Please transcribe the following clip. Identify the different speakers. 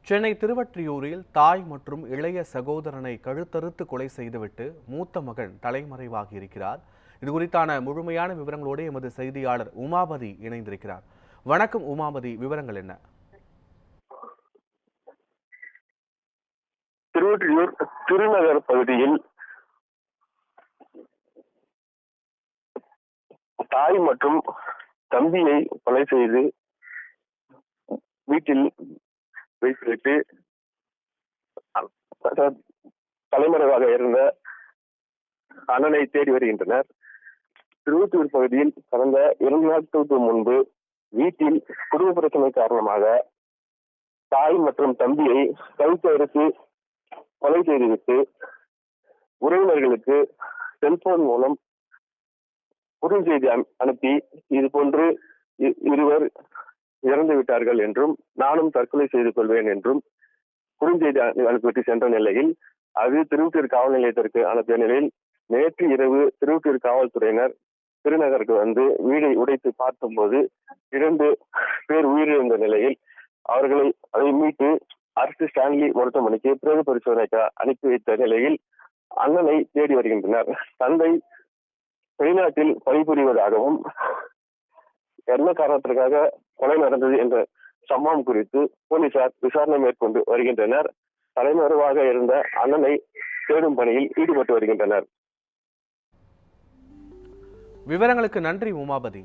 Speaker 1: சென்னை திருவொற்றியூரில் தாய் மற்றும் இளைய சகோதரனை கழுத்தறுத்து கொலை செய்துவிட்டு மூத்த மகன் தலைமறைவாகி இருக்கிறார். இது குறித்தான முழுமையான விவரங்களோடு எமது செய்தியாளர் உமாபதி இணைந்திருக்கிறார். வணக்கம் உமாபதி, விவரங்கள் என்ன?
Speaker 2: திருவொற்றியூர் திருநகர் பகுதியில் தாய் மற்றும் தம்பியை கொலை செய்து வீட்டில் வைத்துவிட்டு தலைமறைவாக இருந்த அண்ணனை தேடி வருகின்றனர். திருவொற்றியூர் பகுதியில் கடந்த 2 நாட்களுக்கு முன்பு வீட்டில் குடும்ப பிரச்சனை காரணமாக தாய் மற்றும் தம்பியை கழுத்து அறுத்து கொலை செய்துவிட்டு உறவினர்களுக்கு செல்போன் மூலம் குறுஞ்செய்தி அனுப்பி இது போன்று இருவர் இறந்து விட்டார்கள் என்றும் நானும் தற்கொலை செய்து கொள்வேன் என்றும் குறுஞ்செய்தி அனுப்பிவிட்டு சென்ற நிலையில் அது திருவொற்றியூர் காவல் நிலையத்திற்கு அனுப்பிய நிலையில் நேற்று இரவு திருவொற்றியூர் காவல்துறையினர் திருநகருக்கு வந்து வீடை உடைத்து பார்த்தபோது 2 பேர் உயிரிழந்த நிலையில் அதை மீட்டு அரசு ஸ்டான்லி மருத்துவமனைக்கு பிரேத பரிசோதனைக்கு அனுப்பி வைத்த நிலையில் அண்ணனை தேடி வருகின்றனர். தந்தை வெளிநாட்டில் பணிபுரிவதாகவும் என்ன காரணத்திற்காக கொலை நடந்தது என்ற சம்பவம் குறித்து போலீசார் விசாரணை மேற்கொண்டு வருகின்றனர். தலைமறைவாக இருந்த அண்ணனை தேடும் பணியில் ஈடுபட்டு வருகின்றனர்.
Speaker 1: விவரங்களுக்கு நன்றி உமாபதி.